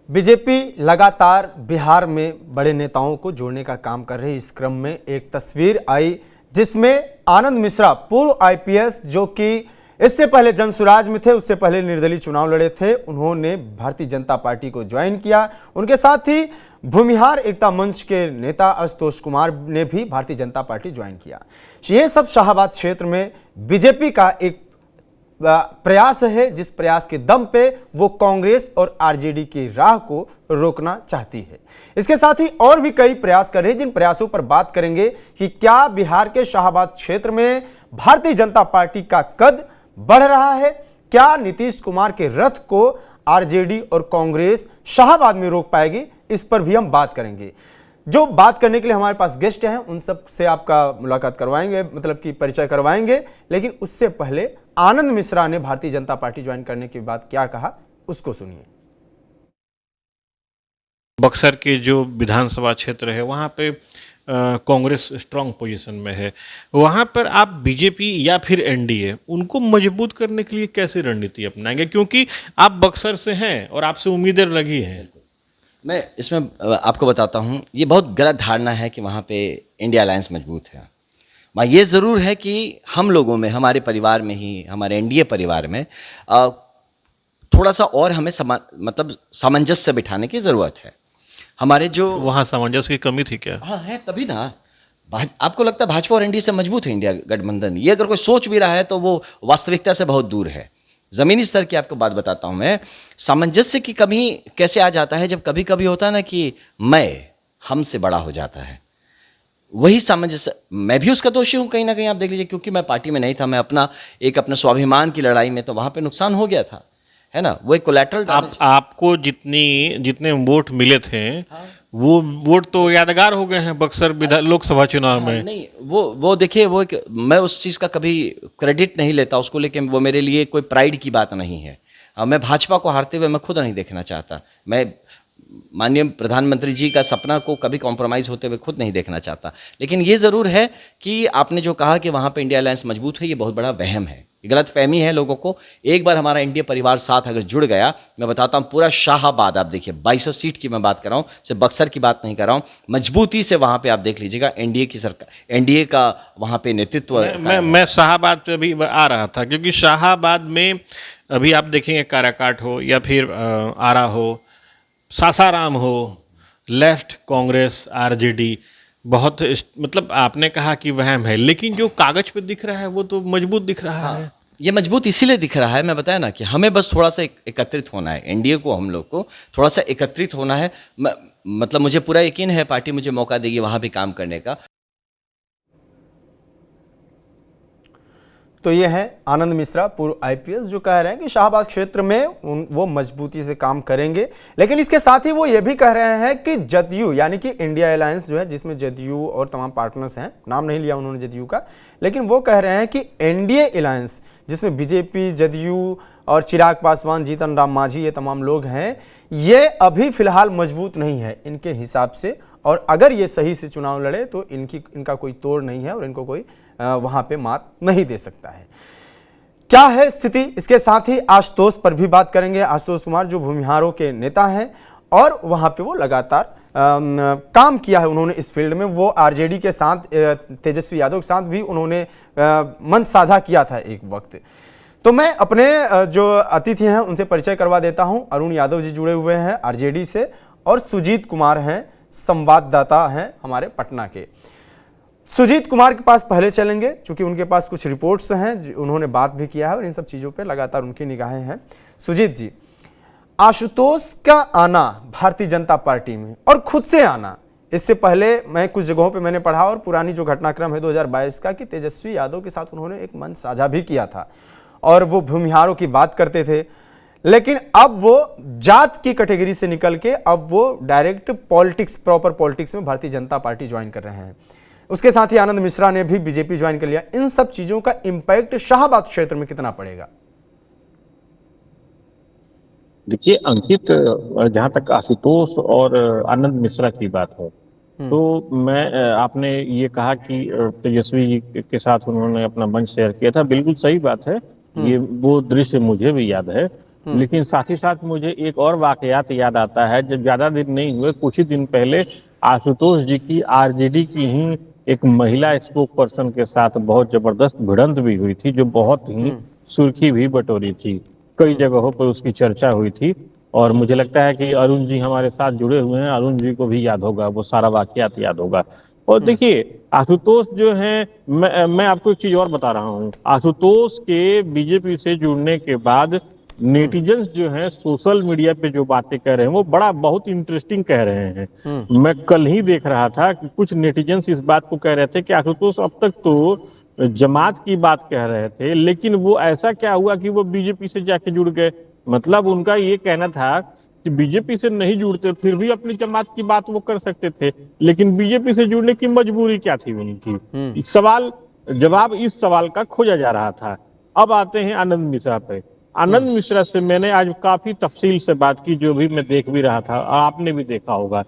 BJP लगातार बिहार में बड़े नेताओं को जोड़ने का काम कर रही। इस क्रम में एक तस्वीर आई जिसमें आनंद मिश्रा, पूर्व आईपीएस, जो कि इससे पहले जनसुराज में थे, उससे पहले निर्दलीय चुनाव लड़े थे, उन्होंने भारतीय जनता पार्टी को ज्वाइन किया। उनके साथ ही भूमिहार एकता मंच के नेता आशुतोष कुमार ने भी भारतीय जनता पार्टी ज्वाइन किया। ये सब शाहाबाद क्षेत्र में बीजेपी का एक प्रयास है, जिस प्रयास के दम पे वो कांग्रेस और आरजेडी की राह को रोकना चाहती है। इसके साथ ही और भी कई प्रयास कर रही है, जिन प्रयासों पर बात करेंगे कि क्या बिहार के शाहाबाद क्षेत्र में भारतीय जनता पार्टी का कद बढ़ रहा है, क्या नीतीश कुमार के रथ को आरजेडी और कांग्रेस शाहाबाद में रोक पाएगी, इस पर भी हम बात करेंगे। जो बात करने के लिए हमारे पास गेस्ट हैं, उन सब से आपका मुलाकात करवाएंगे, मतलब कि परिचय करवाएंगे। लेकिन उससे पहले आनंद मिश्रा ने भारतीय जनता पार्टी ज्वाइन करने के बाद क्या कहा, उसको सुनिए। बक्सर के जो विधानसभा क्षेत्र है वहाँ पे कांग्रेस स्ट्रांग पोजीशन में है। वहाँ पर आप बीजेपी या फिर एनडीए उनको मजबूत करने के लिए कैसी रणनीति अपनाएंगे, क्योंकि आप बक्सर से हैं और आपसे उम्मीदें लगी हैं। मैं इसमें आपको बताता हूँ, ये बहुत गलत धारणा है कि वहाँ पे इंडिया अलायंस मजबूत है। वहाँ ये ज़रूर है कि हम लोगों में, हमारे परिवार में ही, हमारे एनडीए परिवार में थोड़ा सा और हमें मतलब सामंजस्य बिठाने की ज़रूरत है। हमारे जो वहाँ सामंजस्य की कमी थी क्या? हाँ है, तभी ना। आपको लगता है भाजपा और एनडीए से मजबूत है इंडिया गठबंधन? ये अगर कोई सोच भी रहा है तो वो वास्तविकता से बहुत दूर है। ज़मीनी स्तर की आपको बात बताता हूँ मैं। सामंजस्य की कमी कैसे आ जाता है, जब कभी कभी होता है ना कि मैं हमसे बड़ा हो जाता है। वही सामंजस्य, मैं भी उसका दोषी हूँ कहीं ना कहीं, आप देख लीजिए, क्योंकि मैं पार्टी में नहीं था। मैं अपना स्वाभिमान की लड़ाई में, तो वहाँ पे नुकसान हो गया था, है ना। वो एक कोलैटरल आपको जितने वोट मिले थे, हाँ, वो वोट तो यादगार हो गए हैं बक्सर लोकसभा चुनाव में। नहीं, वो देखिए, मैं उस चीज़ का कभी क्रेडिट नहीं लेता उसको, लेकिन वो मेरे लिए कोई प्राइड की बात नहीं है। मैं भाजपा को हारते हुए मैं खुद नहीं देखना चाहता। मैं माननीय प्रधानमंत्री जी का सपना को कभी कॉम्प्रोमाइज़ होते हुए खुद नहीं देखना चाहता। लेकिन ये ज़रूर है कि आपने जो कहा कि वहाँ पे इंडिया अलायंस मजबूत है, ये बहुत बड़ा वहम है, गलत फहमी है लोगों को। एक बार हमारा एनडीए परिवार साथ अगर जुड़ गया, मैं बताता हूँ, पूरा शाहाबाद, आप देखिए 2200 सीट की मैं बात कर रहा हूँ, सिर्फ बक्सर की बात नहीं कर रहा हूँ, मजबूती से वहाँ पे आप देख लीजिएगा एनडीए की सरकार, एनडीए का वहाँ पे नेतृत्व। मैं शाहाबाद पे भी आ रहा था, क्योंकि शाहाबाद में अभी आप देखेंगे काराकाट हो या फिर आरा हो, सासाराम हो, लेफ्ट कांग्रेस आरजेडी बहुत, मतलब आपने कहा कि वहम है, लेकिन जो कागज पे दिख रहा है वो तो मजबूत दिख रहा है। ये मजबूत इसीलिए दिख रहा है, मैं बताया ना, कि हमें बस थोड़ा सा एकत्रित होना है। एनडीए को, हम लोग को थोड़ा सा एकत्रित होना है। मतलब मुझे पूरा यकीन है पार्टी मुझे मौका देगी वहाँ भी काम करने का। तो ये है आनंद मिश्रा, पूर्व आईपीएस, जो कह रहे हैं कि शाहाबाद क्षेत्र में वो मजबूती से काम करेंगे। लेकिन इसके साथ ही वो ये भी कह रहे हैं कि जदयू, यानी कि इंडिया अलायंस जो है, जिसमें जदयू और तमाम पार्टनर्स हैं, नाम नहीं लिया उन्होंने जदयू का, लेकिन वो कह रहे हैं कि एनडीए अलायंस, जिसमें बीजेपी, जदयू और चिराग पासवान, जीतन राम मांझी, ये तमाम लोग हैं, ये अभी फिलहाल मजबूत नहीं है इनके हिसाब से। और अगर ये सही से चुनाव लड़े तो इनका कोई तोड़ नहीं है और इनको कोई वहां पे मात नहीं दे सकता है। क्या है स्थिति, इसके साथ ही आशुतोष पर भी बात करेंगे। आशुतोष कुमार जो भूमिहारों के नेता हैं और वहां पे वो लगातार काम किया है उन्होंने इस फील्ड में। वो आरजेडी के साथ, तेजस्वी यादव के साथ भी उन्होंने मंच साझा किया था एक वक्त। तो मैं अपने जो अतिथि हैं उनसे परिचय करवा देता हूं। अरुण यादव जी जुड़े हुए हैं आरजेडी से, और सुजीत कुमार हैं, संवाददाता हैं हमारे पटना के। सुजीत कुमार के पास पहले चलेंगे, क्योंकि उनके पास कुछ रिपोर्ट्स हैं, उन्होंने बात भी किया है और इन सब चीज़ों पे लगातार उनकी निगाहें हैं। सुजीत जी, आशुतोष का आना भारतीय जनता पार्टी में और खुद से आना, इससे पहले मैं कुछ जगहों पे मैंने पढ़ा, और पुरानी जो घटनाक्रम है 2022 का, कि तेजस्वी यादव के साथ उन्होंने एक मंच साझा भी किया था और वो भूमिहारों की बात करते थे। लेकिन अब वो जात की कैटेगरी से निकल के अब वो डायरेक्ट पॉलिटिक्स, प्रॉपर पॉलिटिक्स में भारतीय जनता पार्टी ज्वाइन कर रहे हैं। उसके साथ ही आनंद मिश्रा ने भी बीजेपी ज्वाइन कर लिया। इन सब चीजों का इंपैक्ट शाहाबाद क्षेत्र में कितना पड़ेगा? देखिए अंकित, जहां तक आशुतोष और आनंद मिश्रा की बात है, तो मैं आपने ये कहा कि तेजस्वी जी के साथ उन्होंने अपना मंच शेयर किया था, बिल्कुल सही बात है। ये वो दृश्य मुझे भी याद है। लेकिन साथ ही साथ मुझे एक और वाकयात याद आता है। जब ज्यादा दिन नहीं हुए, कुछ ही दिन पहले आशुतोष जी की आरजेडी की ही एक महिला स्पोक पर्सन के साथ बहुत जबरदस्त भिड़ंत भी हुई थी, जो बहुत ही सुर्खी भी बटोरी थी। कई जगहों पर उसकी चर्चा हुई थी। और मुझे लगता है कि अरुण जी हमारे साथ जुड़े हुए हैं, अरुण जी को भी याद होगा, वो सारा वाकयात याद होगा। और देखिए, आशुतोष जो है, मैं आपको एक चीज और बता रहा हूँ। आशुतोष के बीजेपी से जुड़ने के बाद नेटिजन्स जो हैं सोशल मीडिया पे जो बातें कह रहे हैं वो बहुत इंटरेस्टिंग कह रहे हैं। मैं कल ही देख रहा था कि कुछ नेटिजन्स इस बात को कह रहे थे कि आशुतोष अब तक तो जमात की बात कह रहे थे, लेकिन वो ऐसा क्या हुआ कि वो बीजेपी से जाके जुड़ गए। मतलब उनका ये कहना था कि बीजेपी से नहीं जुड़ते फिर भी अपनी जमात की बात वो कर सकते थे, लेकिन बीजेपी से जुड़ने की मजबूरी क्या थी उनकी। सवाल जवाब इस सवाल का खोजा जा रहा था। अब आते हैं आनंद मिश्रा पे। आनंद मिश्रा से मैंने आज काफी तफसील से बात की, जो भी मैं देख भी रहा था, आपने भी देखा होगा।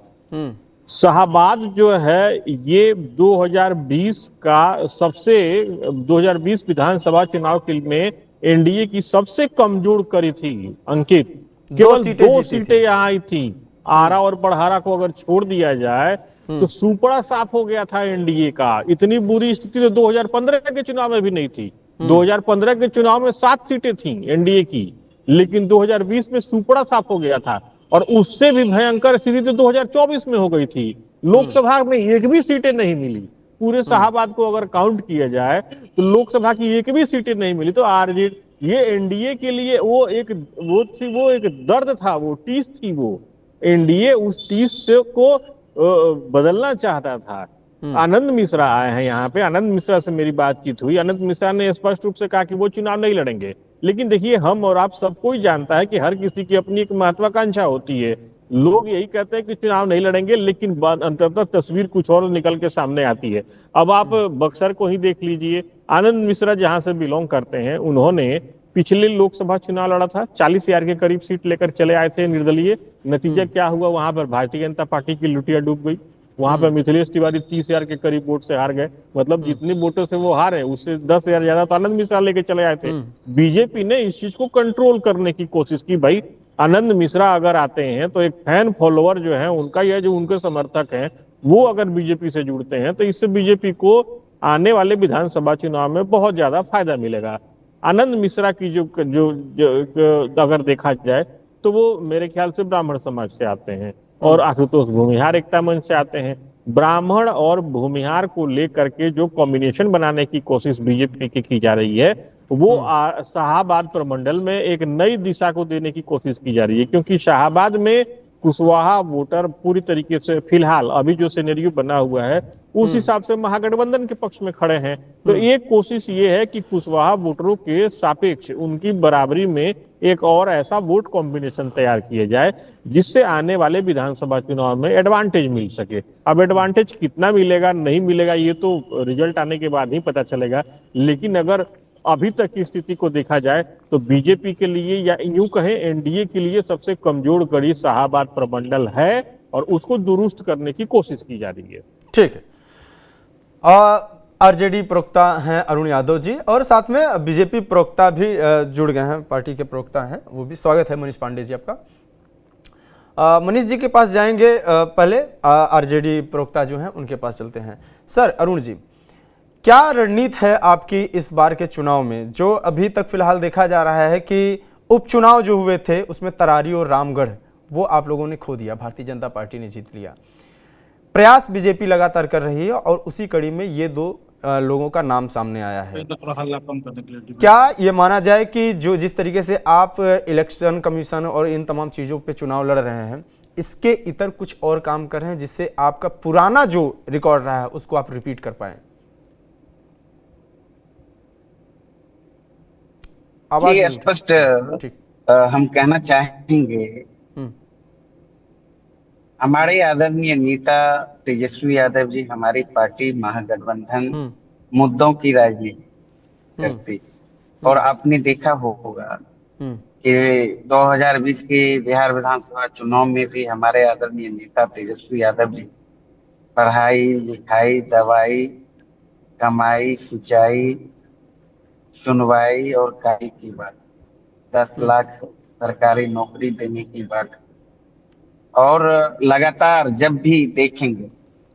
शाहाबाद जो है ये 2020 का सबसे 2020 विधानसभा चुनाव के में एनडीए की सबसे कमजोर कड़ी थी अंकित। केवल दो सीटें यहाँ आई थी। आरा और बड़हारा को अगर छोड़ दिया जाए तो सुपड़ा साफ हो गया था एनडीए का। इतनी बुरी स्थिति तो 2015 के चुनाव में भी नहीं थी। 2015 के चुनाव में 7 सीटें थी एनडीए की, लेकिन 2020 में सुपड़ा साफ हो गया था। और उससे भी भयंकर स्थिति तो 2024 में हो गई थी। लोकसभा में एक भी सीटें नहीं मिली। पूरे शाहाबाद को अगर काउंट किया जाए तो लोकसभा की एक भी सीटें नहीं मिली। तो आरजेडी, ये एनडीए के लिए वो एक दर्द था, वो टीस थी। वो एनडीए उस टीस से को बदलना चाहता था। आनंद मिश्रा आए हैं यहाँ पे। आनंद मिश्रा से मेरी बातचीत हुई। आनंद मिश्रा ने स्पष्ट रूप से कहा कि वो चुनाव नहीं लड़ेंगे। लेकिन देखिए, हम और आप सब कोई जानता है कि हर किसी की अपनी एक महत्वाकांक्षा होती है। लोग यही कहते हैं कि चुनाव नहीं लड़ेंगे, लेकिन अंततः तस्वीर कुछ और निकल के सामने आती है। अब आप बक्सर को ही देख लीजिए। आनंद मिश्रा जहां से बिलोंग करते हैं, उन्होंने पिछले लोकसभा चुनाव लड़ा था, 40,000 के करीब सीट लेकर चले आए थे निर्दलीय। नतीजा क्या हुआ? वहां पर भारतीय जनता पार्टी की लुटिया डूब गई। वहां पर मिथिलेश तिवारी 30,000 के करीब वोट से हार गए। मतलब जितने वोटों से वो हारे, उससे 10,000 ज्यादा तो आनंद मिश्रा लेके चले आए थे। बीजेपी ने इस चीज को कंट्रोल करने की कोशिश की। भाई, आनंद मिश्रा अगर आते हैं तो एक फैन फॉलोअर जो है उनका, या जो उनके समर्थक हैं, वो अगर बीजेपी से जुड़ते हैं तो इससे बीजेपी को आने वाले विधानसभा चुनाव में बहुत ज्यादा फायदा मिलेगा। आनंद मिश्रा की जो अगर देखा जाए तो वो मेरे ख्याल से ब्राह्मण समाज से आते हैं, और आशुतोष भूमिहार एकता मंच से आते हैं। ब्राह्मण और भूमिहार को लेकर के जो कॉम्बिनेशन बनाने की कोशिश बीजेपी की जा रही है, वो शाहाबाद प्रमंडल में एक नई दिशा को देने की कोशिश की जा रही है। क्योंकि शाहाबाद में कुशवाहा वोटर पूरी तरीके से फिलहाल अभी जो सिनेरियो बना हुआ है उस हिसाब से महागठबंधन के पक्ष में खड़े हैं। तो एक कोशिश ये है कि कुशवाहा वोटरों के सापेक्ष उनकी बराबरी में एक और ऐसा वोट कॉम्बिनेशन तैयार किया जाए जिससे आने वाले विधानसभा चुनाव में एडवांटेज मिल सके। अब एडवांटेज कितना मिलेगा नहीं मिलेगा ये तो रिजल्ट आने के बाद ही पता चलेगा। लेकिन अगर अभी तक की स्थिति को देखा जाए तो बीजेपी के लिए, या यूं कहें एनडीए के लिए, सबसे कमजोर कड़ी शाहाबाद प्रमंडल है और उसको दुरुस्त करने की कोशिश की जा रही है। ठीक है। आरजेडी प्रवक्ता हैं अरुण यादव जी, और साथ में बीजेपी प्रवक्ता भी जुड़ गए हैं, पार्टी के प्रवक्ता हैं, वो भी। स्वागत है मनीष पांडे जी आपका। मनीष जी के पास जाएंगे, पहले आरजेडी प्रवक्ता जो हैं उनके पास चलते हैं। सर, अरुण जी, क्या रणनीति है आपकी इस बार के चुनाव में? जो अभी तक फिलहाल देखा जा रहा है कि उपचुनाव जो हुए थे उसमें तरारी और रामगढ़ वो आप लोगों ने खो दिया, भारतीय जनता पार्टी ने जीत लिया। प्रयास बीजेपी लगातार कर रही है और उसी कड़ी में ये दो लोगों का नाम सामने आया है। क्या ये माना जाए कि जो जिस तरीके से आप इलेक्शन कमीशन और इन तमाम चीज़ों पे चुनाव लड़ रहे हैं, इसके इतर कुछ और काम कर रहे हैं जिससे आपका पुराना जो रिकॉर्ड रहा है उसको आप रिपीट कर पाए? जी, स्पष्ट हम कहना चाहेंगे, हमारे आदरणीय नेता तेजस्वी यादव जी, हमारी पार्टी महागठबंधन मुद्दों की राजनीति करती। और आपने देखा होगा कि 2020 के बिहार विधानसभा चुनाव में भी हमारे आदरणीय नेता तेजस्वी यादव जी पढ़ाई लिखाई, दवाई, कमाई, सिंचाई, सुनवाई और कार्य की बात 10 लाख सरकारी नौकरी देने की बात, और लगातार जब भी देखेंगे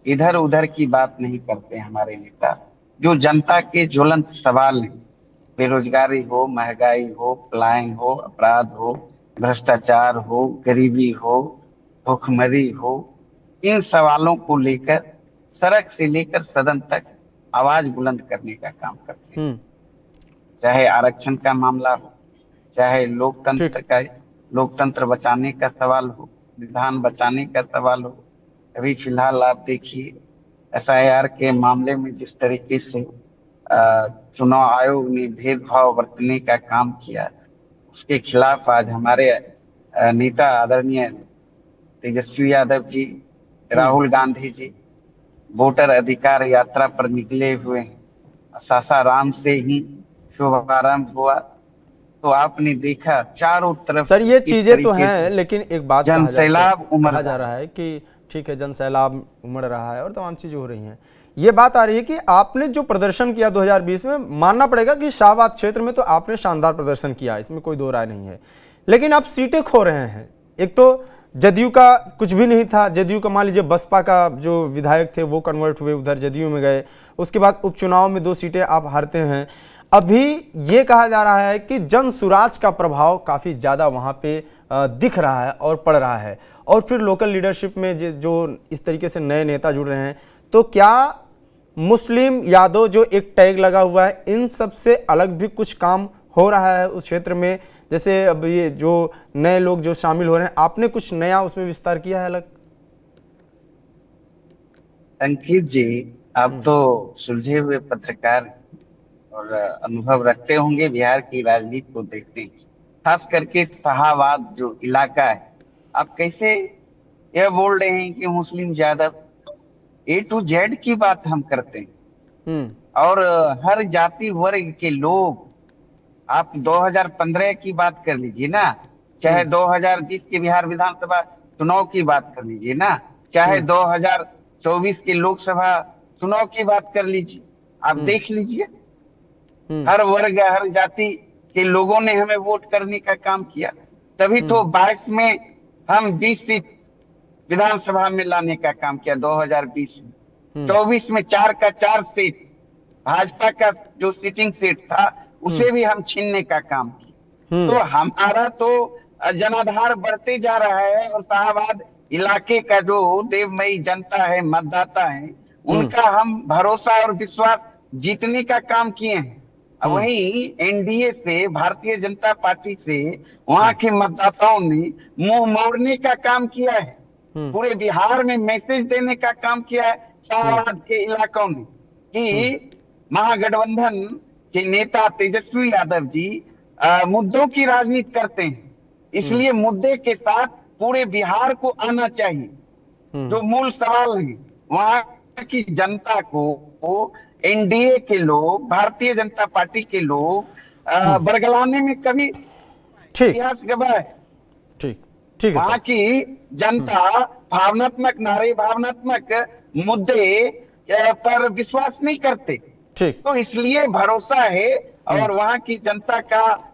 इधर उधर की बात नहीं करते हमारे नेता। जो जनता के ज्वलंत सवाल हैं, बेरोजगारी हो, महंगाई हो, पलायन हो, अपराध हो, भ्रष्टाचार हो, गरीबी हो, भूखमरी हो, इन सवालों को लेकर सड़क से लेकर सदन तक आवाज बुलंद करने का काम करते हैं। चाहे आरक्षण का मामला हो, चाहे लोकतंत्र बचाने का सवाल हो, संविधान बचाने का सवाल हो। अभी फिलहाल आप देखिए SIR के मामले में जिस तरीके से चुनाव आयोग ने भेदभाव बरतने का काम किया, उसके खिलाफ आज हमारे नेता आदरणीय तेजस्वी यादव जी, राहुल गांधी जी वोटर अधिकार यात्रा पर निकले हुए हैं। सासाराम से ही शुभारंभ हुआ, तो आपने देखा चारों तरफ सर ये चीजें तो हैं, लेकिन एक बात जन सैलाब कहा जा रहा है कि ठीक है, जन सैलाब उमड़ रहा है और तमाम चीजें हो रही हैं। ये बात आ रही है कि आपने जो प्रदर्शन किया 2020 में, मानना पड़ेगा कि शाहबाद क्षेत्र में तो आपने शानदार प्रदर्शन किया, इसमें कोई दो राय नहीं है, लेकिन आप सीटें खो रहे हैं। एक तो जदयू का कुछ भी नहीं था, जदयू का मान लीजिए बसपा का जो विधायक थे वो कन्वर्ट हुए, उधर जदयू में गए, उसके बाद उपचुनाव में 2 सीटें आप हारते हैं। अभी ये कहा जा रहा है कि जन सुराज का प्रभाव काफ़ी ज़्यादा वहाँ पे दिख रहा है और पड़ रहा है, और फिर लोकल लीडरशिप में जो इस तरीके से नए नेता जुड़ रहे हैं, तो क्या मुस्लिम यादव जो एक टैग लगा हुआ है, इन सब से अलग भी कुछ काम हो रहा है उस क्षेत्र में? जैसे अब ये जो नए लोग जो शामिल हो रहे हैं, आपने कुछ नया उसमें विस्तार किया है अलग? अंकित जी, आप तो सुलझे हुए पत्रकार हैं और अनुभव रखते होंगे, बिहार की राजनीति को देखते हैं, खास करके शाहाबाद जो इलाका है। आप कैसे यह बोल रहे हैं कि मुस्लिम यादव? A to Z की बात हम करते हैं, और हर जाति वर्ग के लोग। आप 2015 की बात कर लीजिए ना, चाहे 2020 के बिहार विधानसभा चुनाव की बात कर लीजिए ना, चाहे 2024 के लोकसभा चुनाव की बात कर लीजिए, आप देख लीजिए, हर वर्ग हर जाति के लोगों ने हमें वोट करने का काम किया। तभी तो 22 में हम 20 सीट विधानसभा में लाने का काम किया 2020 में। 24 में 4 का 4 सीट भाजपा का जो सिटिंग सीट था उसे भी हम छीनने का काम किया। तो हमारा तो जनाधार बढ़ते जा रहा है, और शाहाबाद इलाके का जो देवमयी जनता है, मतदाता है, उनका हम भरोसा और विश्वास जीतने का काम किए हैं। अब वहीं NDA से, भारतीय जनता पार्टी से वहां के मतदाताओं ने मुंह मोड़ने का काम किया है। पूरे बिहार में मैसेज देने का काम किया है शाहाबाद के इलाकों में कि महागठबंधन के नेता तेजस्वी यादव जी मुद्दों की राजनीति करते हैं, इसलिए मुद्दे के साथ पूरे बिहार को आना चाहिए। जो मूल सवाल है, वहां की जनता को NDA के लोग, भारतीय जनता पार्टी के लोग बरगलाने में कभी इतिहास गवाह है। ठीक है। वहां की जनता भावनात्मक नारे, भावनात्मक मुद्दे पर विश्वास नहीं करते, तो इसलिए भरोसा है, और वहां की जनता का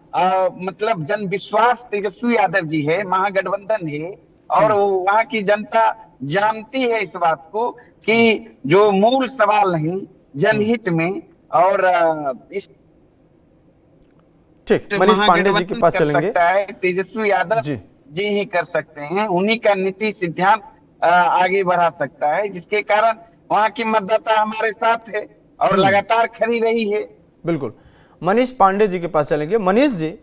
मतलब जन विश्वास तेजस्वी यादव जी है, महागठबंधन है, और वहां की जनता जानती है इस बात को कि जो मूल सवाल है जनहित में, और इस ठीक मनीष पांडे जी के पास चलेंगे। तेजस्वी यादव जी ही कर सकते हैं, उन्हीं का नीति सिद्धांत आगे बढ़ा सकता है, जिसके कारण वहां की मतदाता हमारे साथ है और लगातार खड़ी रही है। बिल्कुल, मनीष पांडे जी के पास चलेंगे। मनीष जी,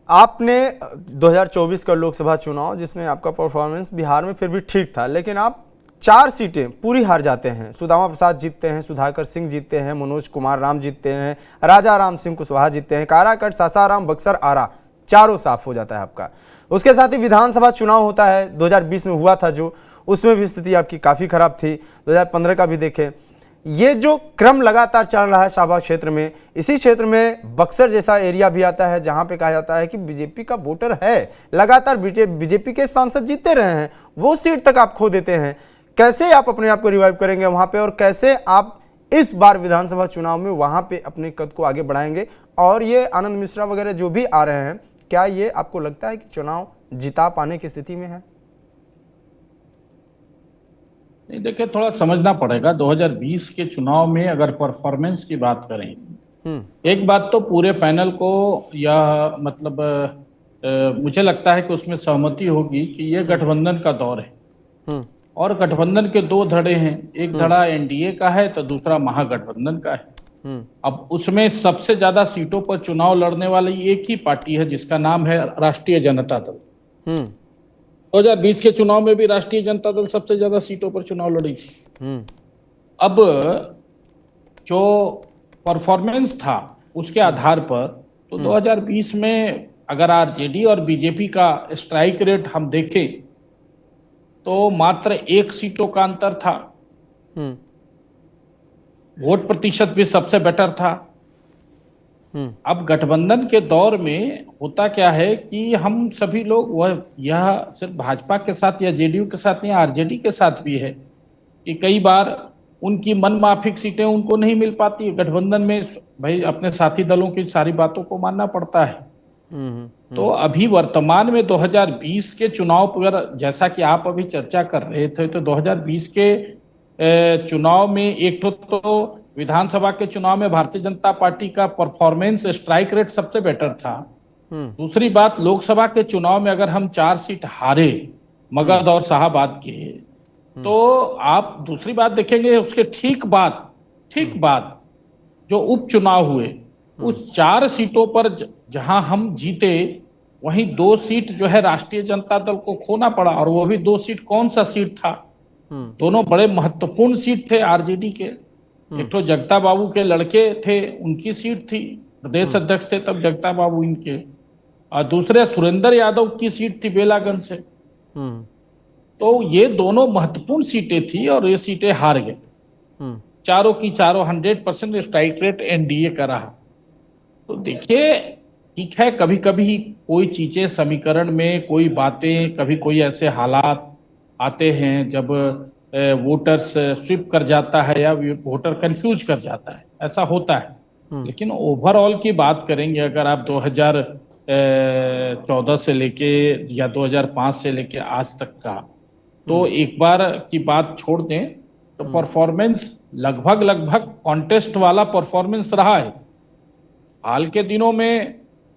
आपने 2024 का लोकसभा चुनाव, जिसमें आपका परफॉर्मेंस बिहार में फिर भी ठीक था, लेकिन आप 4 सीटें पूरी हार जाते हैं। सुदामा प्रसाद जीतते हैं, सुधाकर सिंह जीतते हैं, मनोज कुमार राम जीतते हैं, राजा राम सिंह कुशवाहा जीतते हैं, काराकट, सासाराम, बक्सर, आरा, चारों साफ हो जाता है आपका। उसके साथ ही विधानसभा चुनाव होता है, 2020 में हुआ था जो, उसमें भी स्थिति आपकी काफ़ी खराब थी। 2015 का भी देखें, ये जो क्रम लगातार चल रहा है शाहबाद क्षेत्र में, इसी क्षेत्र में बक्सर जैसा एरिया भी आता है जहां पे कहा जाता है कि बीजेपी का वोटर है, लगातार बीजेपी के सांसद जीतते रहे हैं, वो सीट तक आप खो देते हैं। कैसे आप अपने आप को रिवाइव करेंगे वहां पे, और कैसे आप इस बार विधानसभा चुनाव में वहां पे अपने कद को आगे बढ़ाएंगे? और ये आनंद मिश्रा वगैरह जो भी आ रहे हैं, क्या ये आपको लगता है कि चुनाव जिता पाने की स्थिति में है? नहीं, देखिए थोड़ा समझना पड़ेगा। 2020 के चुनाव में अगर परफॉर्मेंस की बात करें, एक बात तो पूरे पैनल को या मतलब मुझे लगता है कि उसमें सहमति होगी कि ये गठबंधन का दौर है और गठबंधन के दो धड़े हैं, एक धड़ा एनडीए का है तो दूसरा महागठबंधन का है। अब उसमें सबसे ज्यादा सीटों पर चुनाव लड़ने वाली एक ही पार्टी है जिसका नाम है राष्ट्रीय जनता दल। 2020 के चुनाव में भी राष्ट्रीय जनता दल सबसे ज्यादा सीटों पर चुनाव लड़ी थी। अब जो परफॉर्मेंस था उसके आधार पर तो 2020 में अगर आरजेडी और बीजेपी का स्ट्राइक रेट हम देखें तो मात्र 1 सीटों का अंतर था। वोट प्रतिशत भी सबसे बेटर था। अब गठबंधन के दौर में होता क्या है कि हम सभी लोग यह सिर्फ भाजपा के साथ या जेडीयू के साथ नहीं, आरजेडी के साथ भी है कि कई बार उनकी मनमाफिक सीटें उनको नहीं मिल पाती। गठबंधन में भाई अपने साथी दलों की सारी बातों को मानना पड़ता है। तो अभी वर्तमान में 2020 के चुनाव पर जैसा कि आप अभी चर्चा कर रहे थे तो 2020 के चुनाव में एक तो विधानसभा के चुनाव में भारतीय जनता पार्टी का परफॉर्मेंस स्ट्राइक रेट सबसे बेटर था। दूसरी बात, लोकसभा के चुनाव में अगर हम 4 सीट हारे मगध और शाहाबाद के, तो आप दूसरी बात देखेंगे उसके ठीक बाद जो उपचुनाव हुए उस 4 सीटों पर जहां हम जीते वहीं 2 सीट जो है राष्ट्रीय जनता दल को खोना पड़ा। और वो भी 2 सीट कौन सा सीट था? दोनों बड़े महत्वपूर्ण सीट थे आरजेडी के। एक तो जगता बाबू के लड़के थे, उनकी सीट थी, प्रदेश अध्यक्ष थे तब जगता बाबू इनके, और दूसरे सुरेंद्र यादव की सीट थी बेलागंज से। तो ये दोनों महत्वपूर्ण सीटें थी और ये सीटें हार गए। चारों की चारों 100% स्ट्राइक रेट एनडीए का रहा। तो देखिए ठीक है, कभी कभी कोई चीजें समीकरण में कोई बातें, कभी कोई ऐसे हालात आते हैं जब वोटर्स स्विप कर जाता है या वोटर कंफ्यूज कर जाता है, ऐसा होता है। लेकिन ओवरऑल की बात करेंगे अगर आप 2014 से लेके या 2005 से लेके आज तक का, तो एक बार की बात छोड़ दें तो परफॉर्मेंस लगभग कॉन्टेस्ट वाला परफॉर्मेंस रहा है। हाल के दिनों में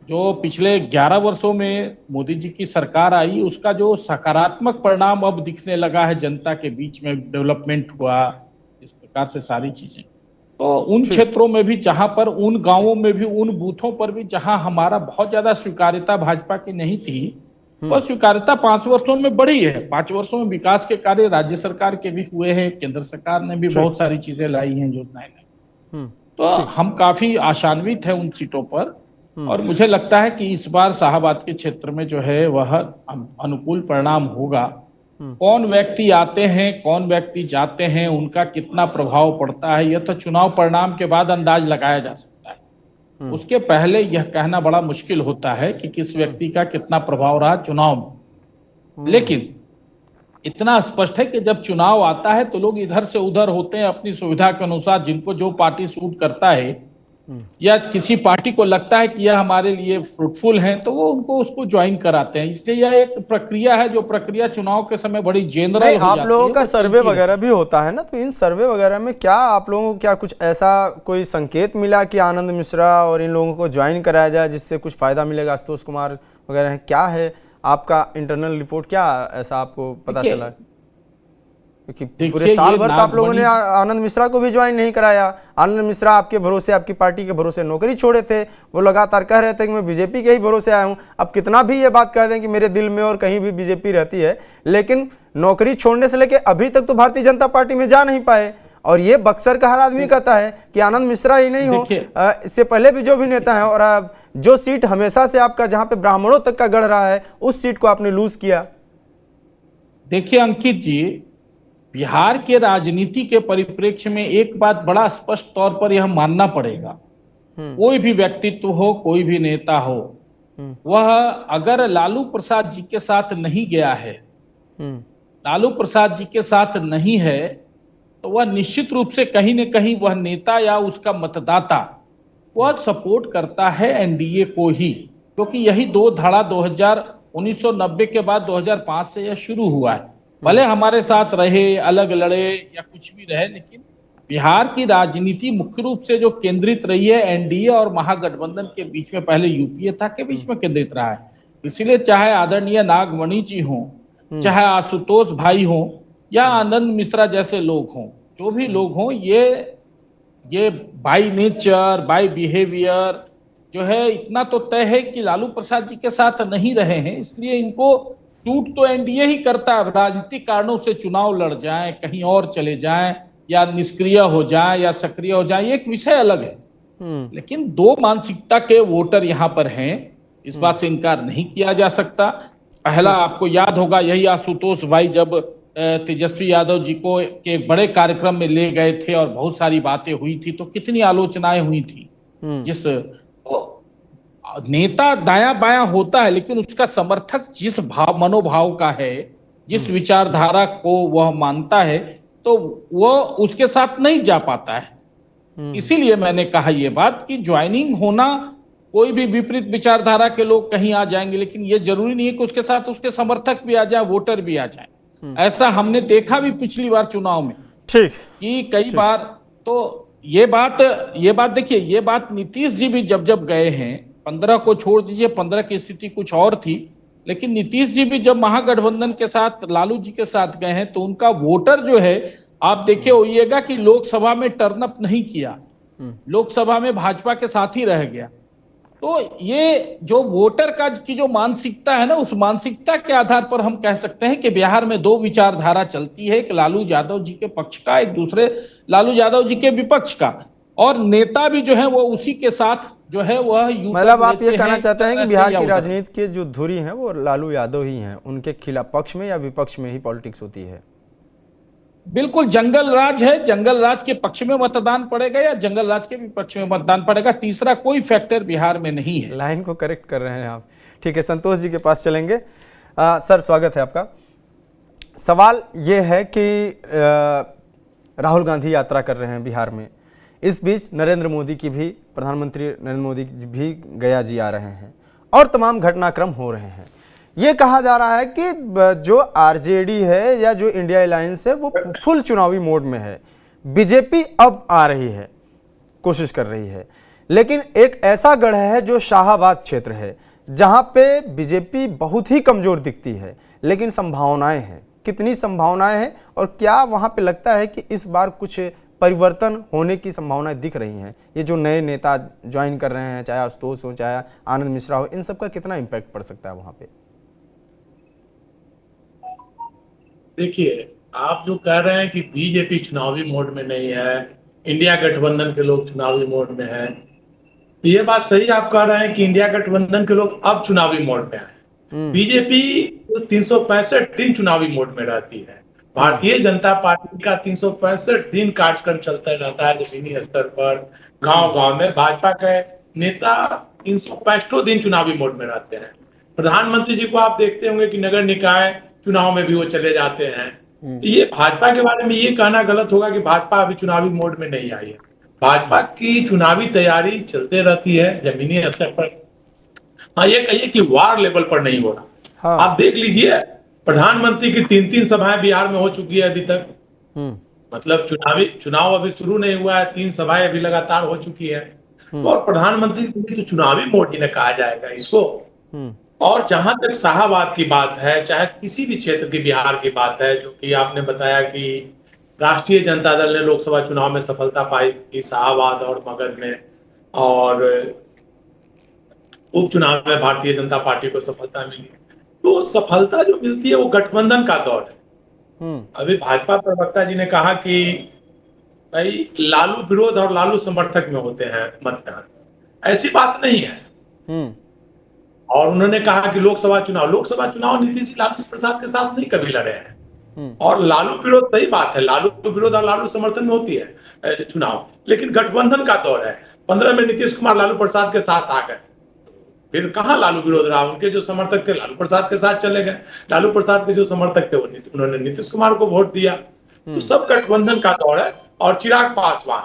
जो पिछले 11 वर्षों में मोदी जी की सरकार आई उसका जो सकारात्मक परिणाम अब दिखने लगा है जनता के बीच में, डेवलपमेंट हुआ, इस प्रकार से सारी चीजें, तो उन क्षेत्रों में भी जहां पर, उन गांवों में भी, उन बूथों पर भी जहां हमारा बहुत ज्यादा स्वीकार्यता भाजपा की नहीं थी, वह स्वीकार्यता 5 वर्षों में बढ़ी है। 5 वर्षों में विकास के कार्य राज्य सरकार के भी हुए हैं, केंद्र सरकार ने भी बहुत सारी चीजें लाई हैं, योजनाएं लाई। तो हम काफी आशान्वित हैं उन सीटों पर और मुझे लगता है कि इस बार शाहाबाद के क्षेत्र में जो है वह अनुकूल परिणाम होगा। कौन व्यक्ति आते हैं, कौन व्यक्ति जाते हैं, उनका कितना प्रभाव पड़ता है, यह तो चुनाव परिणाम के बाद अंदाज लगाया जा सकता है। उसके पहले यह कहना बड़ा मुश्किल होता है कि किस व्यक्ति का कितना प्रभाव रहा चुनाव में। लेकिन इतना स्पष्ट है कि जब चुनाव आता है तो लोग इधर से उधर होते हैं अपनी सुविधा के अनुसार, जिनको जो पार्टी सूट करता है या किसी पार्टी को लगता है कि यह हमारे लिए फ्रूटफुल है तो वो उनको उसको ज्वाइन कराते हैं। इसलिए यह एक प्रक्रिया है, जो प्रक्रिया चुनाव के समय बड़ी जनरल हो जाती है। आप लोगों का सर्वे वगैरह भी होता है ना, तो इन सर्वे वगैरह में क्या आप लोगों को क्या कुछ ऐसा कोई संकेत मिला कि आनंद मिश्रा और इन लोगों को ज्वाइन कराया जाए जिससे कुछ फायदा मिलेगा? आशुतोष कुमार वगैरह, क्या है आपका इंटरनल रिपोर्ट, क्या ऐसा आपको पता चला? क्योंकि पूरे साल भर तो आप लोगों ने आनंद मिश्रा को भी ज्वाइन नहीं कराया। आनंद मिश्रा आपके भरोसे, आपकी पार्टी के भरोसे नौकरी छोड़े थे, वो लगातार कह रहे थे कि मैं बीजेपी के ही भरोसे आया हूं। अब कितना भी ये बात कह दें कि मेरे दिल में और कहीं भी बीजेपी रहती है, लेकिन नौकरी छोड़ने से लेकर अभी तक तो भारतीय जनता पार्टी में जा नहीं पाए। और ये बक्सर का हर आदमी कहता है कि आनंद मिश्रा ही नहीं हो, इससे पहले भी जो भी नेता है, और जो सीट हमेशा से आपका जहां पे ब्राह्मणों तक का गढ़ रहा है उस सीट को आपने लूज किया। देखिए अंकित जी, बिहार के राजनीति के परिप्रेक्ष्य में एक बात बड़ा स्पष्ट तौर पर यह मानना पड़ेगा, कोई भी व्यक्तित्व हो, कोई भी नेता हो, वह अगर लालू प्रसाद जी के साथ नहीं गया है, लालू प्रसाद जी के साथ नहीं है, तो वह निश्चित रूप से कहीं न कहीं वह नेता या उसका मतदाता वह सपोर्ट करता है एनडीए को ही। क्योंकि यही दो धड़ा 1990 के बाद 2005 से यह शुरू हुआ है। भले हमारे साथ रहे, अलग लड़े या कुछ भी रहे, लेकिन बिहार की राजनीति मुख्य रूप से जो केंद्रित रही है एनडीए और महागठबंधन के बीच में, पहले यूपीए था, के बीच में केंद्रित रहा है। इसीलिए चाहे आदरणीय नागमणि जी हों, चाहे आशुतोष भाई हों या आनंद मिश्रा जैसे लोग हों, जो भी लोग हों, ये बाय नेचर, बाय बिहेवियर जो है, इतना तो तय है कि लालू प्रसाद जी के साथ नहीं रहे हैं। इसलिए इनको सूट तो एनडीए ही करता है। राजनीतिक कारणों से चुनाव लड़ जाएं, कहीं और चले जाएं, या निष्क्रिय हो जाएं या सक्रिय हो जाएं, ये एक विषय अलग है। लेकिन दो मानसिकता के वोटर यहाँ पर हैं, इस बात से इनकार नहीं किया जा सकता। पहला, आपको याद होगा, यही आशुतोष भाई जब तेजस्वी यादव जी को के बड़े कार्यक्रम में ले गए थे और बहुत सारी बातें हुई थी, तो कितनी आलोचनाएं हुई थी। जिस नेता दाया बाया होता है, लेकिन उसका समर्थक जिस मनोभाव का है, जिस विचारधारा को वह मानता है, तो वह उसके साथ नहीं जा पाता है। इसीलिए मैंने कहा ये बात कि ज्वाइनिंग होना, कोई भी विपरीत विचारधारा के लोग कहीं आ जाएंगे, लेकिन ये जरूरी नहीं है कि उसके साथ उसके समर्थक भी आ जाए, वोटर भी आ जाए। ऐसा हमने देखा भी पिछली बार चुनाव में, ठीक, कि कई बार। तो ये बात देखिए, ये बात नीतीश जी भी जब गए हैं, 15 को छोड़ दीजिए, 15 की स्थिति कुछ और थी, लेकिन नीतीश जी भी जब महागठबंधन के साथ, लालू जी के साथ गए हैं, तो उनका वोटर जो है, आप देखिए होइएगा कि लोकसभा में टर्न अप नहीं किया, लोकसभा में भाजपा के साथ ही रह गया। तो ये जो वोटर की जो मानसिकता है ना, उस मानसिकता के आधार पर हम कह सकते हैं कि बिहार में दो विचारधारा चलती है, एक लालू यादव जी के पक्ष का, एक दूसरे लालू यादव जी के विपक्ष का, और नेता भी जो है वो उसी के साथ जो है वह मतलब आप ये कहना चाहते हैं कि बिहार की राजनीति की जो धुरी है वो लालू यादव ही हैं, उनके खिलाफ पक्ष में या विपक्ष में ही पॉलिटिक्स होती है? बिल्कुल, जंगल राज है। जंगल राज के पक्ष में मतदान पड़ेगा या जंगल राज के विपक्ष में मतदान पड़ेगा, तीसरा कोई फैक्टर बिहार में नहीं है। लाइन को करेक्ट कर रहे हैं आप। ठीक है, संतोष जी के पास चलेंगे। सर, स्वागत है आपका। सवाल ये है कि राहुल गांधी यात्रा कर रहे हैं बिहार में, इस बीच नरेंद्र मोदी की भी, प्रधानमंत्री नरेंद्र मोदी भी गया जी आ रहे हैं और तमाम घटनाक्रम हो रहे हैं। ये कहा जा रहा है कि जो आरजेडी है या जो इंडिया अलायंस है वो फुल चुनावी मोड में है। बीजेपी अब आ रही है, कोशिश कर रही है, लेकिन एक ऐसा गढ़ है जो शाहाबाद क्षेत्र है, जहां पे बीजेपी बहुत ही कमजोर दिखती है, लेकिन संभावनाएं हैं। कितनी संभावनाएं हैं और क्या वहां पे लगता है कि इस बार कुछ परिवर्तन होने की संभावनाएं दिख रही हैं? ये जो नए नेता ज्वाइन कर रहे हैं, चाहे आशुतोष हो, चाहे आनंद मिश्रा हो, इन सब का कितना इम्पैक्ट पड़ सकता है वहां पे? देखिए, आप जो कह रहे हैं कि बीजेपी चुनावी मोड में नहीं है, इंडिया गठबंधन के लोग चुनावी मोड में है, तो ये बात सही आप कह रहे हैं कि इंडिया गठबंधन के लोग अब चुनावी मोड में आए। बीजेपी 365 दिन चुनावी मोड में रहती है। भारतीय जनता पार्टी का 365 दिन कार्यक्रम चलता रहता है जमीनी स्तर पर, गांव-गांव में। भाजपा के नेता 365 दिन चुनावी मोड में रहते हैं। प्रधानमंत्री जी को आप देखते होंगे कि नगर निकाय चुनाव में भी वो चले जाते हैं। तो ये भाजपा के बारे में ये कहना गलत होगा कि भाजपा अभी चुनावी मोड में नहीं आई है। भाजपा की चुनावी तैयारी चलते रहती है जमीनी स्तर पर। हाँ, ये कहिए कि वार लेवल पर नहीं हो रहा। हाँ। आप देख लीजिए, प्रधानमंत्री की 3 सभाएं बिहार में हो चुकी है अभी तक। मतलब चुनाव अभी शुरू नहीं हुआ है, 3 सभाएं अभी लगातार हो चुकी है। और प्रधानमंत्री तो चुनावी मोड ही न कहा जाएगा इसको। और जहां तक शाहाबाद की बात है, चाहे किसी भी क्षेत्र की बिहार की बात है, जो कि आपने बताया कि राष्ट्रीय जनता दल ने लोकसभा चुनाव में सफलता पाई थी शाहाबाद और मगध में, और उपचुनाव में भारतीय जनता पार्टी को सफलता मिली। तो सफलता जो मिलती है वो गठबंधन का दौर है। अभी भाजपा प्रवक्ता जी ने कहा कि भाई लालू विरोध और लालू समर्थक में होते हैं मतदान, ऐसी बात नहीं है। और उन्होंने कहा कि लोकसभा चुनाव नीतीश जी लालू प्रसाद के साथ नहीं कभी लड़े हैं। और लालू विरोध, सही बात है, लालू विरोध और लालू समर्थन में होती है चुनाव, लेकिन गठबंधन का दौर है। 15 में नीतीश कुमार लालू प्रसाद के साथ आ गए, फिर कहां लालू विरोध रहा? उनके जो समर्थक थे लालू प्रसाद के साथ चले गए, लालू प्रसाद के जो समर्थक थे उन्होंने नीतीश कुमार को वोट दिया। तो सब गठबंधन का दौर है। और चिराग पासवान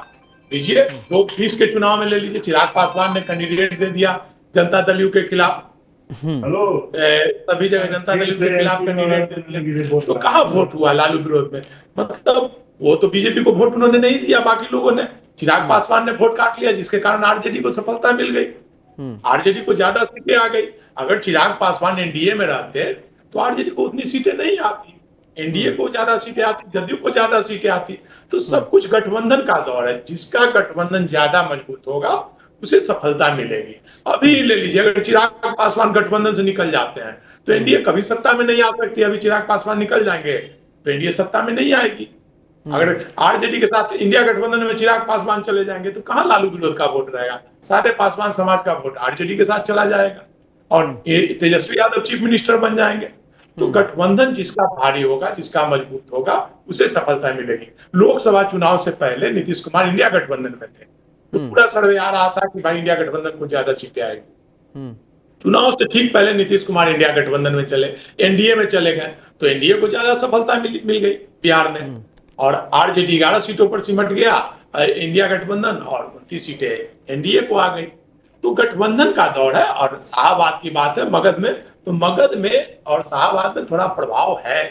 लीजिए, 2020 के चुनाव में ले लीजिए, चिराग पासवान ने कैंडिडेट दे दिया, जनता दल यू के खिलाफ, सभी जगह जनता दल यू के खिलाफ कैंडिडेट, तो कहाँ वोट हुआ लालू विरोध में? मतलब वो तो बीजेपी को वोट उन्होंने नहीं दिया, बाकी लोगों ने, चिराग पासवान ने वोट काट लिया, जिसके कारण आरजेडी को सफलता मिल गई, आरजेडी को ज्यादा सीटें आ गई। अगर चिराग पासवान एनडीए में रहते तो आरजेडी को उतनी सीटें नहीं आती, एनडीए को ज्यादा सीटें आती, जदयू को ज्यादा सीटें आती। तो सब कुछ गठबंधन का दौर है, जिसका गठबंधन ज्यादा मजबूत होगा उसे सफलता मिलेगी। अभी ले लीजिए, अगर चिराग पासवान गठबंधन से निकल जाते हैं तो एनडीए कभी सत्ता में नहीं आ सकती। अभी चिराग पासवान निकल जाएंगे तो एनडीए सत्ता में नहीं आएगी। अगर आरजेडी के साथ इंडिया गठबंधन में चिराग पासवान चले जाएंगे तो कहां लालू विरोध का वोट रहेगा? सारे पासवान समाज का वोट आरजेडी के साथ चला जाएगा और तेजस्वी यादव चीफ मिनिस्टर बन जाएंगे। तो गठबंधन जिसका भारी होगा, जिसका मजबूत होगा, उसे सफलता मिलेगी। लोकसभा चुनाव से पहले नीतीश कुमार इंडिया गठबंधन में थे, तो पूरा सर्वे आ रहा था कि भाई इंडिया गठबंधन को ज्यादा सीटें आएगी। चुनाव से ठीक पहले नीतीश कुमार इंडिया गठबंधन में चले, एनडीए में चले गए, तो एनडीए को ज्यादा सफलता मिल गई बिहार में, और आरजेडी 11 सीटों पर सिमट गया इंडिया गठबंधन, और 29 सीटें एनडीए को आ गई। तो गठबंधन का दौर है। और शाहबाद की बात है मगध में, तो मगध में और शाहबाद में थोड़ा प्रभाव है,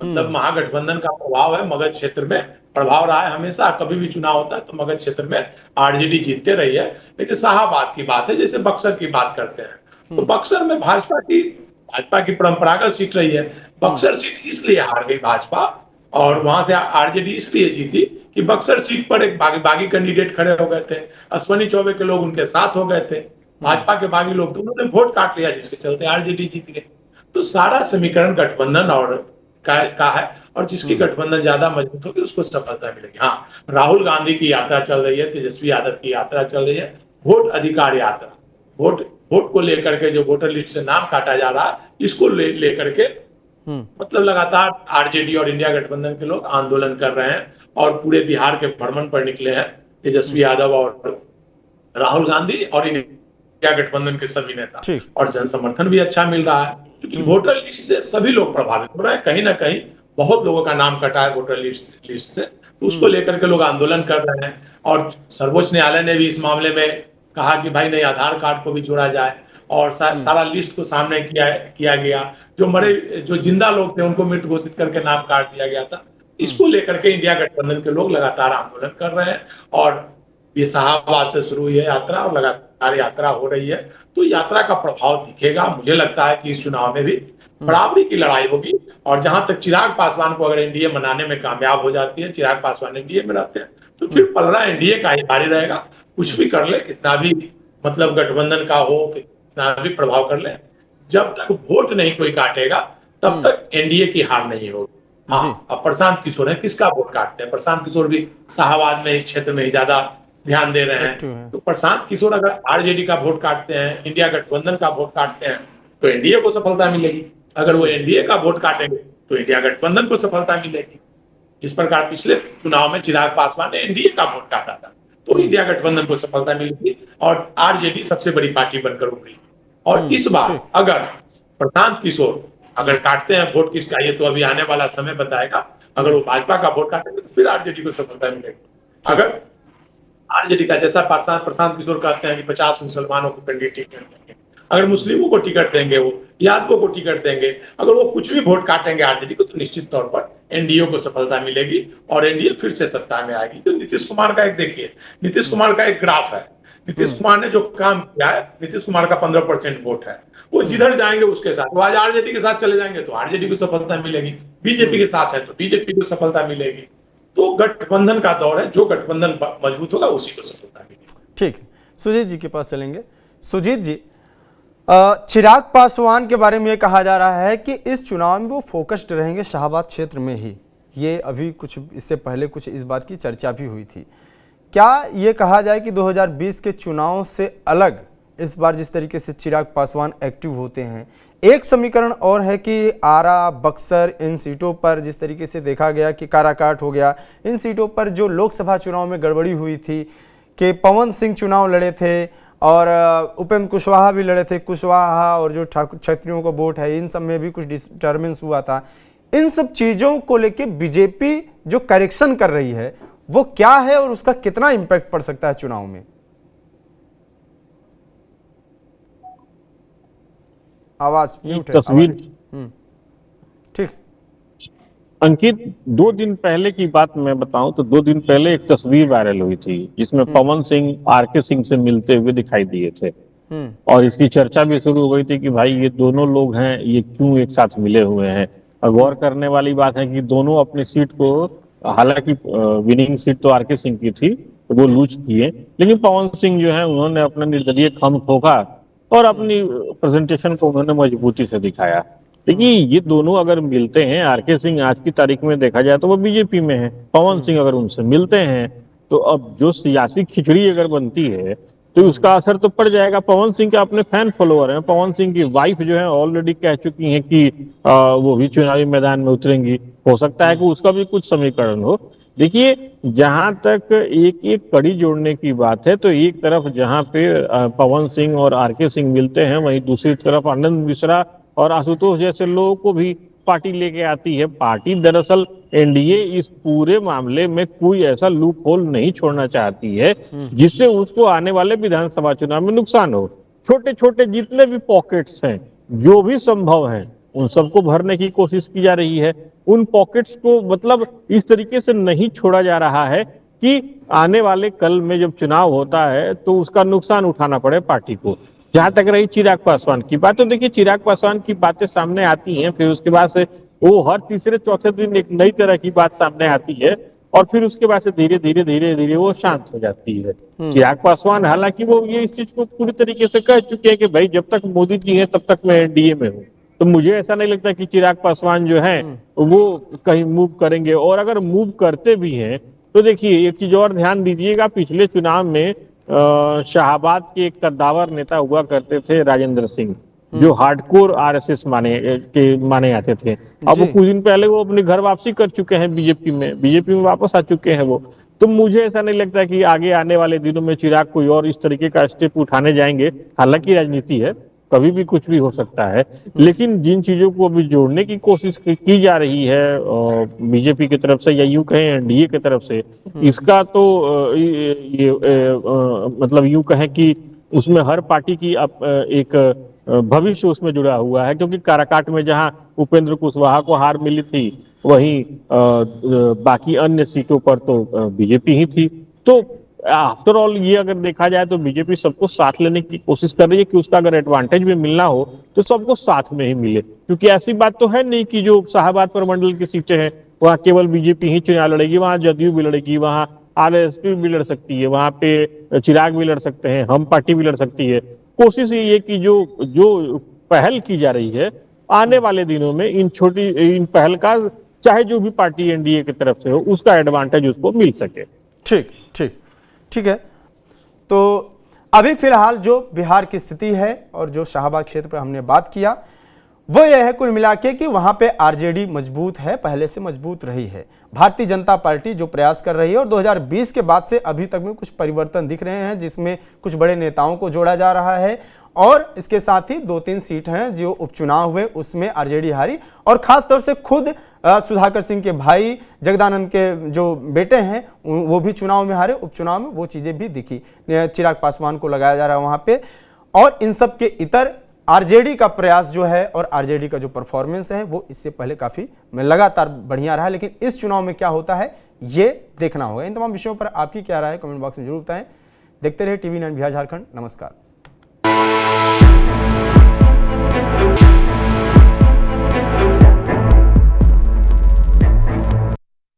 मतलब महागठबंधन का प्रभाव है, मगध क्षेत्र में प्रभाव रहा है हमेशा। कभी भी चुनाव होता है तो मगध क्षेत्र में आरजेडी जीतते रही है। लेकिन शाहबाद की बात है, जैसे बक्सर की बात करते हैं, तो बक्सर में भाजपा की परंपरागत सीट रही है। बक्सर सीट इसलिए हार गई भाजपा और वहां से आरजेडी इसलिए जीती कि बक्सर सीट पर एक बागी कैंडिडेट खड़े हो गए थे, अश्वनी चौबे के लोग उनके साथ हो गए थे, भाजपा के बागी लोग, तो उन्होंने वोट काट लिया, जिसके चलते आरजेडी जीत गए। तो सारा समीकरण गठबंधन और का है, और जिसकी गठबंधन ज्यादा मजबूत होगी उसको सफलता मिलेगी। हाँ, राहुल गांधी की यात्रा चल रही है, तेजस्वी यादव की यात्रा चल रही है, वोट अधिकार यात्रा, वोट को लेकर के जो वोटर लिस्ट से नाम काटा जा रहा है, इसको लेकर के मतलब लगातार आरजेडी और इंडिया गठबंधन के लोग आंदोलन कर रहे हैं और पूरे बिहार के भ्रमण पर निकले हैं तेजस्वी यादव और राहुल गांधी और इंडिया गठबंधन के सभी नेता, और जन समर्थन भी अच्छा मिल रहा है, क्योंकि वोटर लिस्ट से सभी लोग प्रभावित हो रहे हैं। कहीं ना कहीं बहुत लोगों का नाम कटा है वोटर लिस्ट से, तो उसको लेकर के लोग आंदोलन कर रहे हैं। और सर्वोच्च न्यायालय ने भी इस मामले में कहा कि भाई नहीं, आधार कार्ड को भी जोड़ा जाए, और सारा लिस्ट को सामने किया गया। जो जिंदा लोग थे उनको मृत घोषित करके नाम काट दिया गया था। इसको लेकर के इंडिया गठबंधन के लोग लगातार आंदोलन कर रहे हैं, और ये शाहबाद से शुरू हुई है यात्रा और लगातार यात्रा हो रही है। तो यात्रा का प्रभाव दिखेगा। मुझे लगता है कि इस चुनाव में भी बराबरी की लड़ाई होगी, और जहां तक चिराग पासवान को अगर एनडीए मनाने में कामयाब हो जाती है, चिराग पासवान एनडीए में रहते हैं, तो फिर पलड़ा एनडीए का ही भारी रहेगा। कुछ भी कर ले, कितना भी मतलब गठबंधन का हो, कितना भी प्रभाव कर ले, जब तक वोट नहीं कोई काटेगा तब तक एनडीए की हार नहीं होगी। हाँ, अब प्रशांत किशोर है, किसका वोट काटते हैं? प्रशांत किशोर भी शाहबाद में, इस क्षेत्र में ही ज्यादा ध्यान दे रहे हैं। तो प्रशांत किशोर अगर आरजेडी का वोट काटते हैं, इंडिया गठबंधन का वोट काटते हैं, तो एनडीए को सफलता मिलेगी। अगर वो एनडीए का वोट काटेंगे तो इंडिया गठबंधन को सफलता मिलेगी। इस प्रकार पिछले चुनाव में चिराग पासवान ने एनडीए का वोट काटा था, तो इंडिया गठबंधन को सफलता मिली थी और आरजेडी सबसे बड़ी पार्टी बनकर उभरी थी। और इस बार अगर प्रशांत किशोर अगर काटते हैं वोट किसका, ये तो अभी आने वाला समय बताएगा। अगर वो भाजपा का वोट काटेंगे तो फिर आरजेडी को सफलता मिलेगी। अगर आरजेडी का, जैसा प्रशांत किशोर कहते हैं कि 50 मुसलमानों को टिकट देंगे, अगर मुस्लिमों को टिकट देंगे, वो यादवों को टिकट देंगे, अगर वो कुछ भी वोट काटेंगे आरजेडी को, तो निश्चित तौर पर एनडीए को सफलता मिलेगी और एनडीए फिर से सत्ता में आएगी। तो नीतीश कुमार का नीतीश कुमार का एक ग्राफ है। नीतीश कुमार ने जो काम किया है, नीतीश कुमार का 15% वोट है, वो जिधर जाएंगे उसके साथ, वो आज आरजेडी के साथ चले जाएंगे तो आरजेडी को सफलता मिलेगी, बीजेपी के साथ है तो बीजेपी को सफलता मिलेगी। तो गठबंधन का दौर है, जो गठबंधन मजबूत होगा उसी को सफलता मिलेगी। ठीक, सुजीत जी के पास चलेंगे। सुजीत जी, चिराग पासवान के बारे में ये कहा जा रहा है कि इस चुनाव में वो फोकस्ड रहेंगे शाहबाद क्षेत्र में ही। ये अभी कुछ इससे पहले कुछ इस बात की चर्चा भी हुई थी। क्या ये कहा जाए कि 2020 के चुनाव से अलग इस बार जिस तरीके से चिराग पासवान एक्टिव होते हैं, एक समीकरण और है कि आरा, बक्सर, इन सीटों पर जिस तरीके से देखा गया कि काराकाट हो गया, इन सीटों पर जो लोकसभा चुनाव में गड़बड़ी हुई थी कि पवन सिंह चुनाव लड़े थे और उपेंद्र कुशवाहा भी लड़े थे, कुशवाहा और जो क्षत्रियों का वोट है, इन सब में भी कुछ डिस्टर्बेंस हुआ था। इन सब चीज़ों को लेके बीजेपी जो करेक्शन कर रही है वो क्या है और उसका कितना इम्पैक्ट पड़ सकता है चुनाव में? आवाज म्यूट है, तस्वीर आवाज। ठीक। अंकित, 2 दिन पहले की बात मैं बताऊं तो 2 दिन पहले एक तस्वीर वायरल हुई थी जिसमें पवन सिंह आरके सिंह से मिलते हुए दिखाई दिए थे और इसकी चर्चा भी शुरू हो गई थी कि भाई ये दोनों लोग हैं, ये क्यों एक साथ मिले हुए हैं। और गौर करने वाली बात है कि दोनों अपनी सीट को, हालांकि विनिंग सीट तो आरके सिंह की थी, तो वो लूज किए, लेकिन पवन सिंह जो है उन्होंने अपना निर्दलीय खम ठोका और अपनी प्रेजेंटेशन को उन्होंने मजबूती से दिखाया। देखिए, ये दोनों अगर मिलते हैं, आरके सिंह आज की तारीख में देखा जाए तो वो बीजेपी में है, पवन सिंह अगर उनसे मिलते हैं तो अब जो सियासी खिचड़ी अगर बनती है तो उसका असर तो पड़ जाएगा। पवन सिंह के अपने फैन फॉलोअर हैं, पवन सिंह की वाइफ जो है ऑलरेडी कह चुकी हैं कि वो भी चुनावी मैदान में उतरेंगी, हो सकता है कि उसका भी कुछ समीकरण हो। देखिए, जहां तक एक एक कड़ी जोड़ने की बात है तो एक तरफ जहां पे पवन सिंह और आरके सिंह मिलते हैं, वहीं दूसरी तरफ आनंद मिश्रा और आशुतोष जैसे लोगों को भी पार्टी लेके आती है। पार्टी दरअसल एनडीए इस पूरे मामले में कोई ऐसा लूप होल नहीं छोड़ना चाहती है जिससे उसको आने वाले विधानसभा चुनाव में नुकसान हो। छोटे छोटे जितने भी पॉकेट्स हैं, जो भी संभव हैं, उन सबको भरने की कोशिश की जा रही है। उन पॉकेट्स को मतलब इस तरीके से नहीं छोड़ा जा रहा है कि आने वाले कल में जब चुनाव होता है तो उसका नुकसान उठाना पड़े पार्टी को। जहां तक रही चिराग पासवान की बात, तो देखिए चिराग पासवान की बातें सामने आती हैं, फिर उसके बाद से वो हर तीसरे चौथे दिन एक नई तरह की बात सामने आती है और फिर उसके बाद से धीरे धीरे धीरे धीरे वो शांत हो जाती है। चिराग पासवान हालांकि वो ये इस चीज को पूरी तरीके से कह चुके हैं कि भाई जब तक मोदी जी हैं तब तक मैं एनडीए में हूँ। तो मुझे ऐसा नहीं लगता कि चिराग पासवान जो है वो कहीं मूव करेंगे, और अगर मूव करते भी हैं तो देखिए एक चीज और ध्यान दीजिएगा, पिछले चुनाव में शाहाबाद के एक कद्दावर नेता हुआ करते थे राजेंद्र सिंह, जो हार्डकोर आरएसएस माने आते थे। अब कुछ दिन पहले वो अपनी घर वापसी कर चुके हैं, बीजेपी में वापस आ चुके हैं वो। तो मुझे ऐसा नहीं लगता कि आगे आने वाले दिनों में चिराग कोई और इस तरीके का स्टेप उठाने जाएंगे। हालांकि राजनीति है, कभी भी कुछ भी हो सकता है, लेकिन जिन चीजों को अभी जोड़ने की कोशिश की जा रही है बीजेपी की तरफ से या यूं कहें एनडीए की तरफ से, इसका तो मतलब यूं कहें कि उसमें हर पार्टी की एक भविष्य उसमें जुड़ा हुआ है, क्योंकि काराकाट में जहां उपेंद्र कुशवाहा को हार मिली थी, वहीं बाकी अन्य सीटों पर तो बीजेपी ही थी। तो आफ्टर ऑल ये अगर देखा जाए तो बीजेपी सबको साथ लेने की कोशिश कर रही है कि उसका अगर एडवांटेज भी मिलना हो तो सबको साथ में ही मिले, क्योंकि ऐसी बात तो है नहीं कि जो शाहाबाद प्रमंडल की सीटें हैं वहां केवल बीजेपी ही चुनाव लड़ेगी, वहां जदयू भी लड़ेगी, वहां आरएसपी भी लड़ सकती है, वहां पे चिराग भी लड़ सकते हैं, हम पार्टी भी लड़ सकती है। कोशिश ये है कि जो पहल की जा रही है आने वाले दिनों में इन पहल का चाहे जो भी पार्टी एनडीए की तरफ से हो उसका एडवांटेज उसको मिल सके। ठीक ठीक ठीक है। तो अभी फिलहाल जो बिहार की स्थिति है और जो शाहाबाद क्षेत्र पर हमने बात किया वो यह है कुल मिला के कि वहां पे आरजेडी मजबूत है, पहले से मजबूत रही है। भारतीय जनता पार्टी जो प्रयास कर रही है और 2020 के बाद से अभी तक में कुछ परिवर्तन दिख रहे हैं, जिसमें कुछ बड़े नेताओं को जोड़ा जा रहा है और इसके साथ ही 2-3 सीट हैं जो उपचुनाव हुए उसमें आरजेडी हारी, और खासतौर से खुद सुधाकर सिंह के भाई जगदानंद के जो बेटे हैं वो भी चुनाव में हारे, उपचुनाव में वो चीजें भी दिखी। चिराग पासवान को लगाया जा रहा है वहां पे, और इन सब के इतर आरजेडी का प्रयास जो है और आरजेडी का जो परफॉर्मेंस है वो इससे पहले काफी लगातार बढ़िया रहा, लेकिन इस चुनाव में क्या होता है ये देखना होगा। इन तमाम विषयों पर आपकी क्या राय है कमेंट बॉक्स में जरूर बताएं। देखते रहे टीवी 9 बिहार झारखंड। नमस्कार।